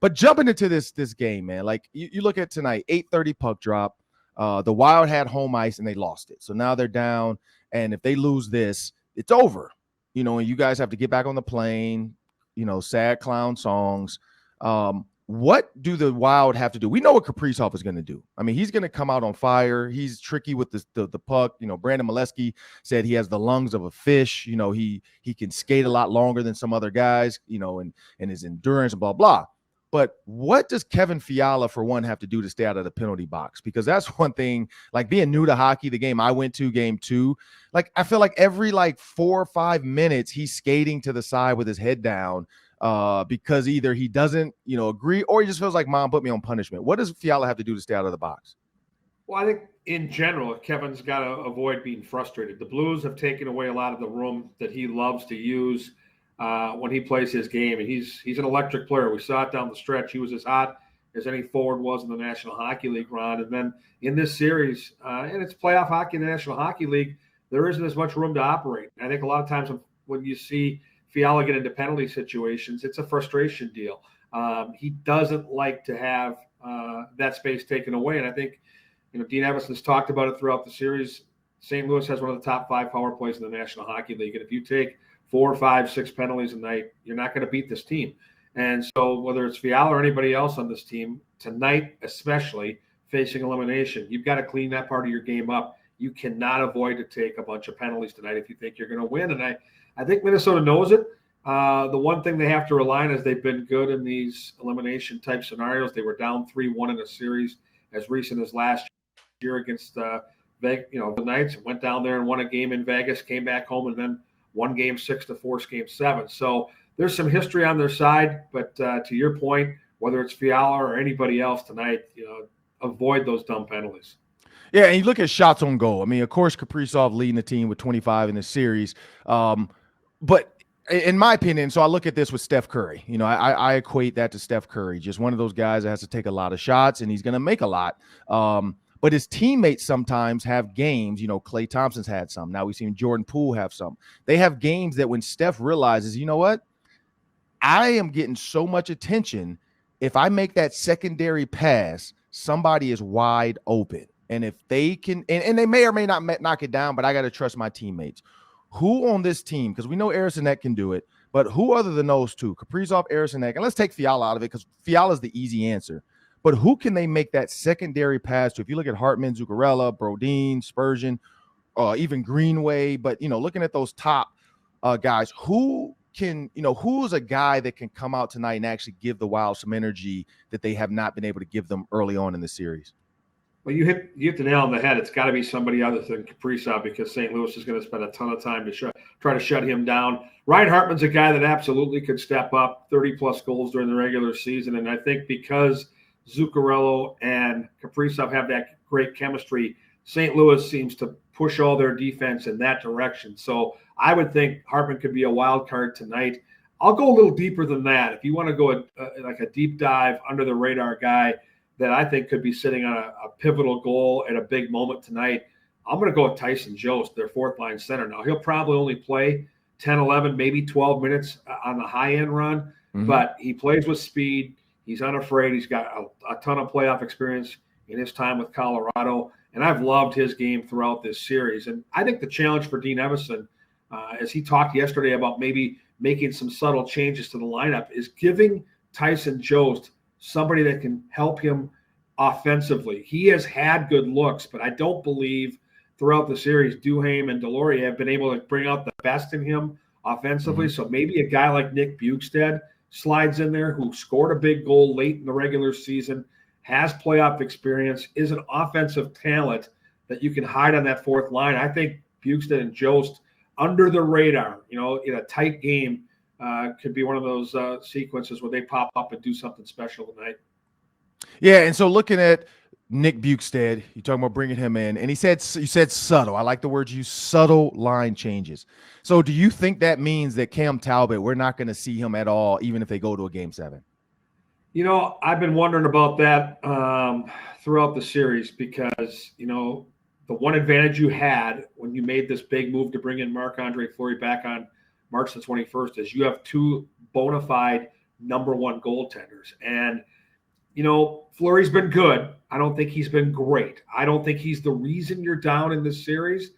But jumping into this game, man, like you look at tonight, 8:30 puck drop. The Wild had home ice and they lost it. So now they're down. And if they lose this, it's over. And you guys have to get back on the plane, sad clown songs. What do the Wild have to do? We know what Kaprizov is going to do. I mean, he's going to come out on fire. He's tricky with the puck. Brandon Molesky said he has the lungs of a fish. He can skate a lot longer than some other guys, and his endurance, blah, blah. But what does Kevin Fiala, for one, have to do to stay out of the penalty box? Because that's one thing, like being new to hockey, the game I went to, game 2, like I feel like every 4 or 5 minutes he's skating to the side with his head down because either he doesn't, agree, or he just feels like mom put me on punishment. What does Fiala have to do to stay out of the box? Well, I think in general, Kevin's got to avoid being frustrated. The Blues have taken away a lot of the room that he loves to use when he plays his game, and he's an electric player. We saw it down the stretch. He was as hot as any forward was in the National Hockey League, Ron. And then in this series, and it's playoff hockey in the National Hockey League, there isn't as much room to operate. I think a lot of times when you see Fiala get into penalty situations, it's a frustration deal. He doesn't like to have that space taken away, and I think Dean Evason's talked about it throughout the series. St. Louis has one of the top 5 power plays in the National Hockey League, and if you take 4, 5, 6 penalties a night, you're not going to beat this team. And so whether it's Fiala or anybody else on this team, tonight especially, facing elimination, you've got to clean that part of your game up. You cannot avoid to take a bunch of penalties tonight if you think you're going to win. And I think Minnesota knows it. The one thing they have to rely on is they've been good in these elimination-type scenarios. They were down 3-1 in a series as recent as last year against the Knights. Went down there and won a game in Vegas, came back home, and then won game 6 to force game 7. So there's some history on their side, but to your point, whether it's Fiala or anybody else tonight, avoid those dumb penalties. Yeah, and you look at shots on goal. I mean, of course, Kaprizov leading the team with 25 in this series. But in my opinion, so I look at this with Steph Curry. I equate that to Steph Curry, just one of those guys that has to take a lot of shots, and he's going to make a lot. But his teammates sometimes have games. Klay Thompson's had some. Now we've seen Jordan Poole have some. They have games that when Steph realizes, you know what? I am getting so much attention. If I make that secondary pass, somebody is wide open. And if they can, and they may or may not knock it down, but I got to trust my teammates. Who on this team, because we know Eriksson can do it, but who other than those two, Kaprizov, Eriksson, and let's take Fiala out of it because Fiala's the easy answer. But who can they make that secondary pass to? If you look at Hartman, Zuccarello, Brodin, Spurgeon, even Greenway, but, looking at those top guys, who's a guy that can come out tonight and actually give the Wild some energy that they have not been able to give them early on in the series? Well, you hit the nail on the head. It's got to be somebody other than Kaprizov because St. Louis is going to spend a ton of time to try to shut him down. Ryan Hartman's a guy that absolutely could step up, 30-plus goals during the regular season, and I think because Zuccarello and Kaprizov have that great chemistry, St. Louis seems to push all their defense in that direction. So I would think Hartman could be a wild card tonight. I'll go a little deeper than that. If you want to go like a deep dive under the radar guy that I think could be sitting on a pivotal goal at a big moment tonight, I'm going to go with Tyson Jost, their fourth line center. Now, he'll probably only play 10, 11, maybe 12 minutes on the high end run, but he plays with speed. He's unafraid. He's got a ton of playoff experience in his time with Colorado, and I've loved his game throughout this series. And I think the challenge for Dean Evason, as he talked yesterday about maybe making some subtle changes to the lineup, is giving Tyson Jost somebody that can help him offensively. He has had good looks, but I don't believe throughout the series Duhaime and Deslauriers have been able to bring out the best in him offensively. So maybe a guy like Nick Bjugstad slides in there, who scored a big goal late in the regular season, has playoff experience, is an offensive talent that you can hide on that fourth line. I think Bjugstad and Jost, under the radar, in a tight game, could be one of those sequences where they pop up and do something special tonight. Yeah, and so looking at Nick Bjugstad, you're talking about bringing him in, and you said subtle. I like the word you use, subtle line changes. So do you think that means that Cam Talbot, we're not going to see him at all, even if they go to a Game 7? I've been wondering about that throughout the series because, the one advantage you had when you made this big move to bring in Marc-Andre Fleury back on March the 21st is you have two bona fide number one goaltenders. And, Fleury's been good. I don't think he's been great. I don't think he's the reason you're down in this series,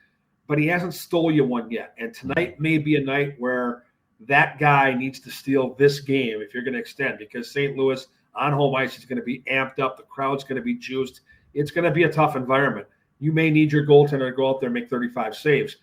but he hasn't stole you one yet. And tonight may be a night where that guy needs to steal this game if you're going to extend, because St. Louis on home ice is going to be amped up. The crowd's going to be juiced. It's going to be a tough environment. You may need your goaltender to go out there and make 35 saves.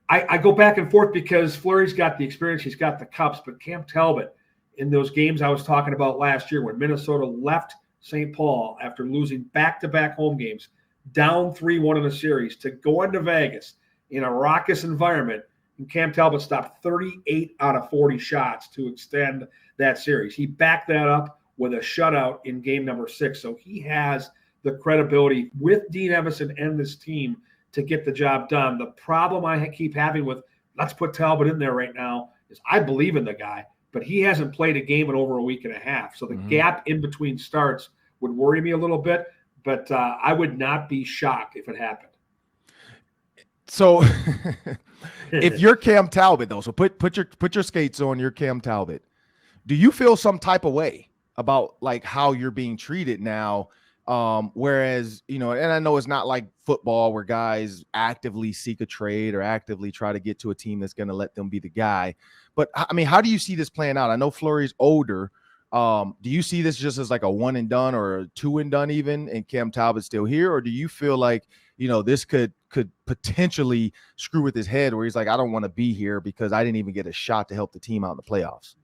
I go back and forth because Fleury's got the experience. He's got the cups. But Cam Talbot, in those games I was talking about last year when Minnesota left St. Paul after losing back-to-back home games, down 3-1 in a series, to go into Vegas in a raucous environment, and Cam Talbot stopped 38 out of 40 shots to extend that series. He backed that up with a shutout in game number 6. So he has the credibility with Dean Evason and this team to get the job done. The problem I keep having with let's put Talbot in there right now is I believe in the guy, but he hasn't played a game in over a week and a half. So the gap in between starts would worry me a little bit, but I would not be shocked if it happened. So if you're Cam Talbot, though, so put your skates on, you're Cam Talbot. Do you feel some type of way about like how you're being treated now? Whereas, and I know it's not like football where guys actively seek a trade or actively try to get to a team that's going to let them be the guy. But I mean, how do you see this playing out? I know Fleury's older. Do you see this just as like a one and done or a two and done even, and Cam Talbot's still here? Or do you feel like, this could potentially screw with his head where he's like, I don't want to be here because I didn't even get a shot to help the team out in the playoffs?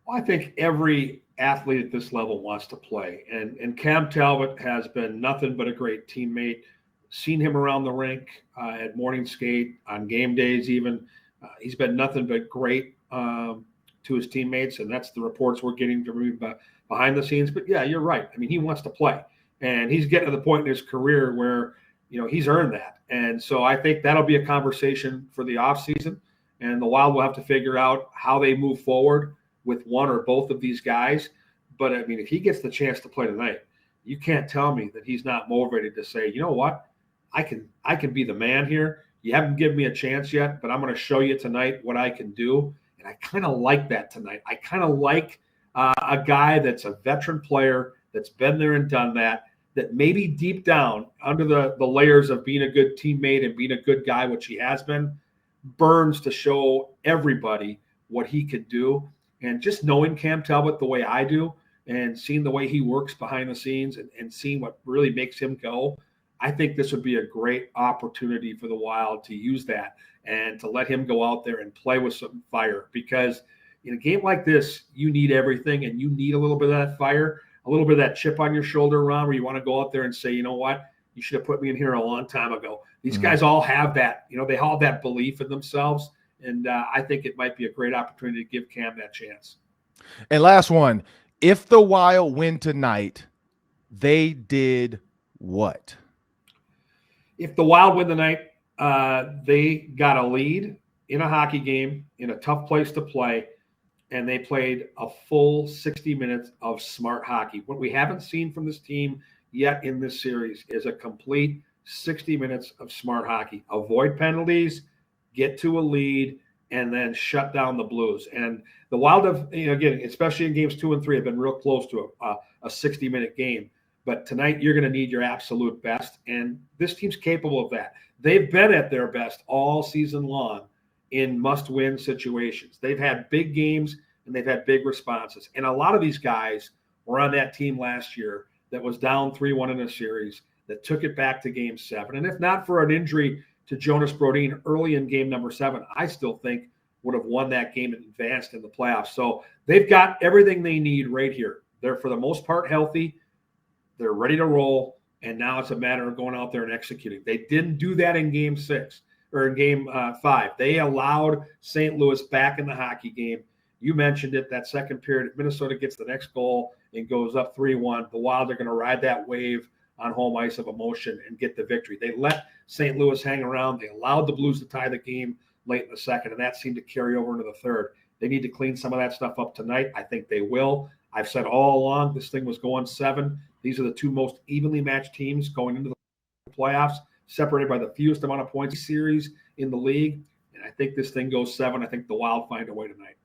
Well, I think every athlete at this level wants to play. And Cam Talbot has been nothing but a great teammate. Seen him around the rink at morning skate, on game days even. He's been nothing but great to his teammates, and that's the reports we're getting from him behind the scenes. But, yeah, you're right. I mean, he wants to play. And he's getting to the point in his career where, he's earned that. And so I think that'll be a conversation for the offseason. And the Wild will have to figure out how they move forward with one or both of these guys. But, I mean, if he gets the chance to play tonight, you can't tell me that he's not motivated to say, you know what, I can be the man here. You haven't given me a chance yet, but I'm going to show you tonight what I can do. And I kind of like that tonight. I kind of like a guy that's a veteran player that's been there and done that maybe deep down under the layers of being a good teammate and being a good guy, which he has been, burns to show everybody what he could do. And just knowing Cam Talbot the way I do and seeing the way he works behind the scenes and seeing what really makes him go, I think this would be a great opportunity for the Wild to use that and to let him go out there and play with some fire. Because in a game like this, you need everything, and you need a little bit of that fire, a little bit of that chip on your shoulder, Ron, where you want to go out there and say, you know what, you should have put me in here a long time ago. These guys all have that, they all have that belief in themselves. And I think it might be a great opportunity to give Cam that chance. And last one, if the Wild win tonight, they did what? If the Wild win tonight, they got a lead in a hockey game in a tough place to play, and they played a full 60 minutes of smart hockey. What we haven't seen from this team yet in this series is a complete 60 minutes of smart hockey. Avoid penalties, get to a lead, and then shut down the Blues. And the Wild have, again, especially in games 2 and 3, have been real close to a 60-minute game. But tonight you're going to need your absolute best, and this team's capable of that. They've been at their best all season long in must-win situations. They've had big games, and they've had big responses. And a lot of these guys were on that team last year that was down 3-1 in a series, that took it back to game 7. And if not for an injury to Jonas Brodin early in game number 7, I still think would have won that game and advanced in the playoffs. So they've got everything they need right here. They're, for the most part, healthy. They're ready to roll, and now it's a matter of going out there and executing. They didn't do that in game 6 or in game 5. They allowed St. Louis back in the hockey game. You mentioned it, that second period. If Minnesota gets the next goal and goes up 3-1, the Wild are going to ride that wave on home ice of emotion and get the victory. They let St. Louis hang around. They allowed the Blues to tie the game late in the second, and that seemed to carry over into the third. They need to clean some of that stuff up tonight. I think they will. I've said all along this thing was going 7. These are the two most evenly matched teams going into the playoffs, separated by the fewest amount of points series in the league. And I think this thing goes 7. I think the Wild find a way tonight.